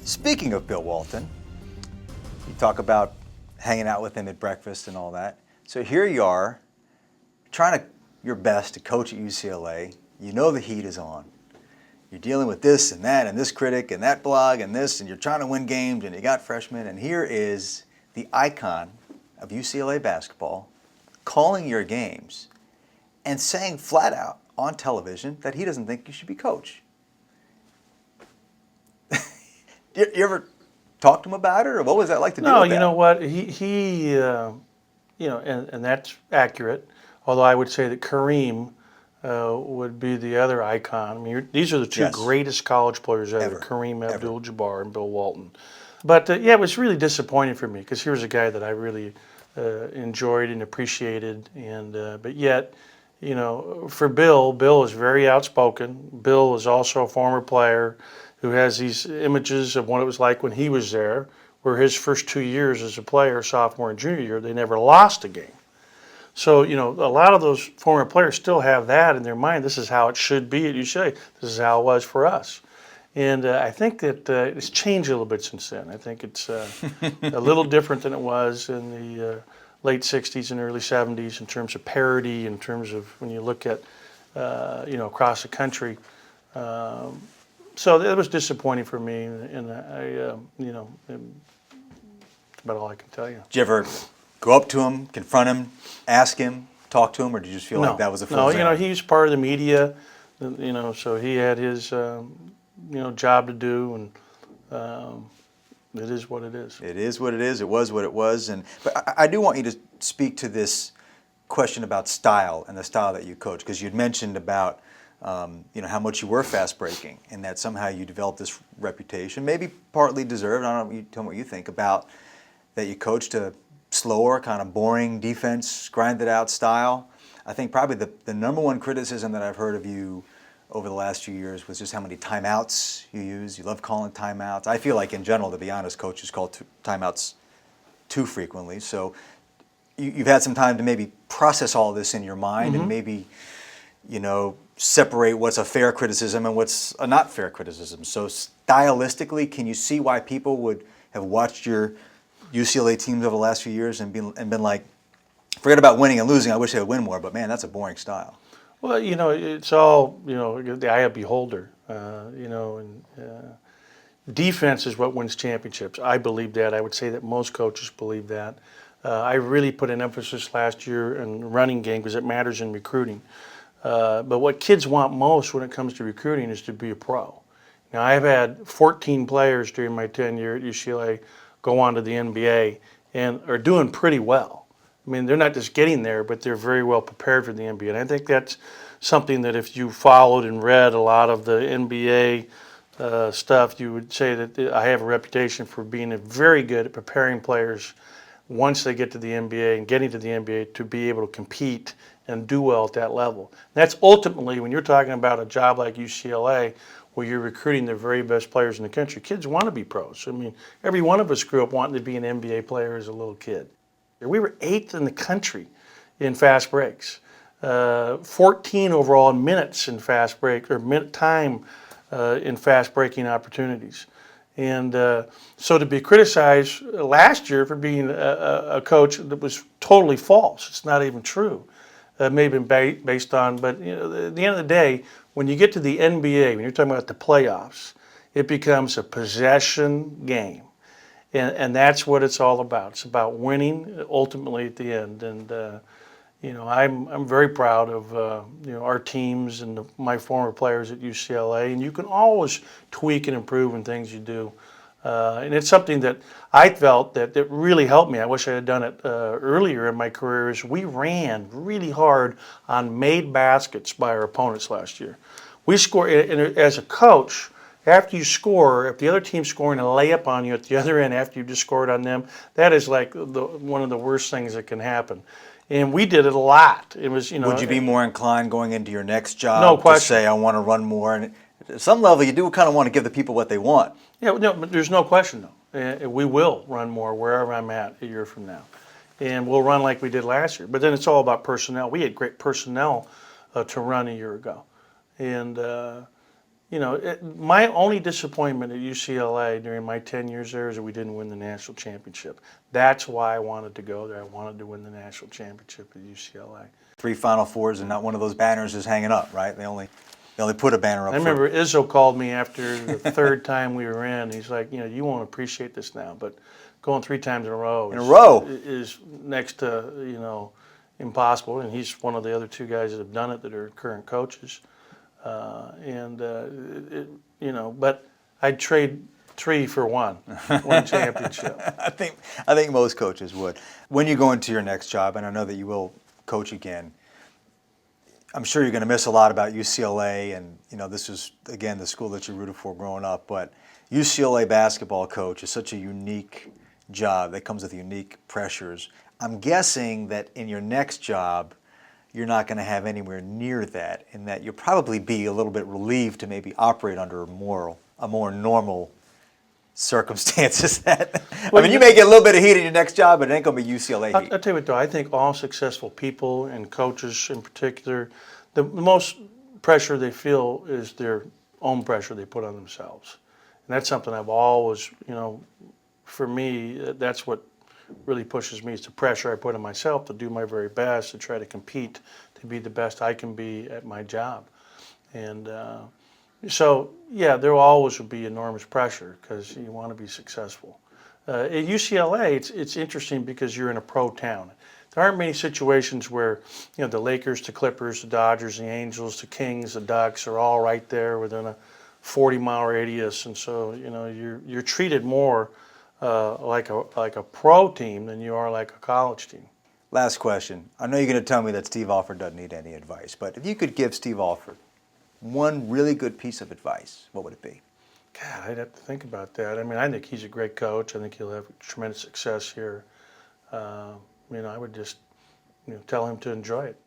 Speaking of Bill Walton, you talk about hanging out with him at breakfast and all that. So here you are, trying your best to coach at UCLA. You know the heat is on. You're dealing with this and that and this critic and that blog and this, and you're trying to win games and you got freshmen. And here is the icon of UCLA basketball calling your games and saying flat out on television that he doesn't think you should be coach. You ever talk to him about it, or what was that like to do? No, with that? you know what? He and that's accurate. Although I would say that Kareem would be the other icon. I mean, these are the two greatest college players ever. Kareem Abdul-Jabbar and Bill Walton. But yeah, it was really disappointing for me because here's a guy that I really enjoyed and appreciated, and but yet, you know, for Bill is very outspoken. Bill is also a former player who has these images of what it was like when he was there, where his first 2 years as a player, sophomore and junior year, they never lost a game. So, you know, a lot of those former players still have that in their mind. This is how it should be at UCLA. This is how it was for us. And I think that it's changed a little bit since then. I think it's a little different than it was in the late 60s and early 70s in terms of parity, in terms of when you look at, you know, across the country. So that was disappointing for me, and I, you know, that's about all I can tell you. Did you ever go up to him, confront him, ask him, talk to him, or did you just feel like that was a full No, you know, he's part of the media, you know, so he had his, you know, job to do, and it is what it is. It is what it is. It was what it was. But I do want you to speak to this question about style and the style that you coach, because you'd mentioned about you know, how much you were fast breaking, and that somehow you developed this reputation, maybe partly deserved. I don't know. You tell me what you think about that. You coached a slower, kind of boring defense, grinded out style. I think probably the number one criticism that I've heard of you over the last few years was just how many timeouts you use. You love calling timeouts. I feel like in general, to be honest, coaches call timeouts too frequently. So you've had some time to maybe process all of this in your mind, and maybe, you know, separate what's a fair criticism and what's a not fair criticism. So stylistically, can you see why people would have watched your UCLA teams over the last few years and been like, forget about winning and losing, I wish they would win more, but man, that's a boring style? Well, you know, it's all, you know, the eye of the beholder, you know, and defense is what wins championships. I believe that. I would say that most coaches believe that. I really put an emphasis last year in running game because it matters in recruiting. But what kids want most when it comes to recruiting is to be a pro. Now, I've had 14 players during my tenure at UCLA go on to the NBA and are doing pretty well. I mean, they're not just getting there, but they're very well prepared for the NBA. And I think that's something that if you followed and read a lot of the NBA stuff, you would say that I have a reputation for being very good at preparing players once they get to the NBA and getting to the NBA to be able to compete and do well at that level. That's ultimately, when you're talking about a job like UCLA, where you're recruiting the very best players in the country, kids want to be pros. I mean, every one of us grew up wanting to be an NBA player as a little kid. We were 8th in the country in fast breaks, 14 overall in minutes in fast break, or minute time in fast breaking opportunities. And so to be criticized last year for being a coach that was totally false, it's not even true. May have been based on, but you know, at the end of the day, when you get to the NBA, when you're talking about the playoffs, it becomes a possession game. And that's what it's all about. It's about winning ultimately at the end. And you know, I'm very proud of you know, our teams and my former players at UCLA. And you can always tweak and improve in things you do. And it's something that I felt that really helped me. I wish I had done it earlier in my career. Is we ran really hard on made baskets by our opponents last year. We scored, and as a coach, after you score, if the other team's scoring a layup on you at the other end after you just scored on them, that is like one of the worst things that can happen. And we did it a lot. It was, you know. Would you be more inclined going into your next job No question. to say, I want to run more? And at some level, you do kind of want to give the people what they want. Yeah, no, but there's no question, though. We will run more wherever I'm at a year from now. And we'll run like we did last year. But then it's all about personnel. We had great personnel to run a year ago. And My only disappointment at UCLA during my 10 years there is that we didn't win the national championship. That's why I wanted to go there. I wanted to win the national championship at UCLA. 3 Final Fours and not one of those banners is hanging up, right? They only put a banner up. I remember Izzo called me after the third time we were in. He's like, you won't appreciate this now, but going 3 times in a row is next to, impossible. And he's one of the other 2 guys that have done it that are current coaches. But I'd trade 3 for 1 championship. I think most coaches would. When you go into your next job, and I know that you will coach again, I'm sure you're going to miss a lot about UCLA, and this is again the school that you rooted for growing up. But UCLA basketball coach is such a unique job that comes with unique pressures. I'm guessing that in your next job, you're not going to have anywhere near that, and that you'll probably be a little bit relieved to maybe operate under a more normal circumstances. You may get a little bit of heat in your next job, but it ain't going to be UCLA heat. I'll tell you what, though, I think all successful people and coaches in particular, the most pressure they feel is their own pressure they put on themselves. And that's something I've always, for me, that's what really pushes me, is the pressure I put on myself to do my very best, to try to compete, to be the best I can be at my job. And so, yeah, there always will be enormous pressure because you want to be successful. At UCLA, it's interesting because you're in a pro town. There aren't many situations where the Lakers, the Clippers, the Dodgers, the Angels, the Kings, the Ducks are all right there within a 40-mile radius, and so you're treated more like a pro team than you are like a college team. Last question. I know you're going to tell me that Steve Alford doesn't need any advice, but if you could give Steve Alford one really good piece of advice, what would it be? God, I'd have to think about that. I think he's a great coach. I think he'll have tremendous success here. I would just tell him to enjoy it.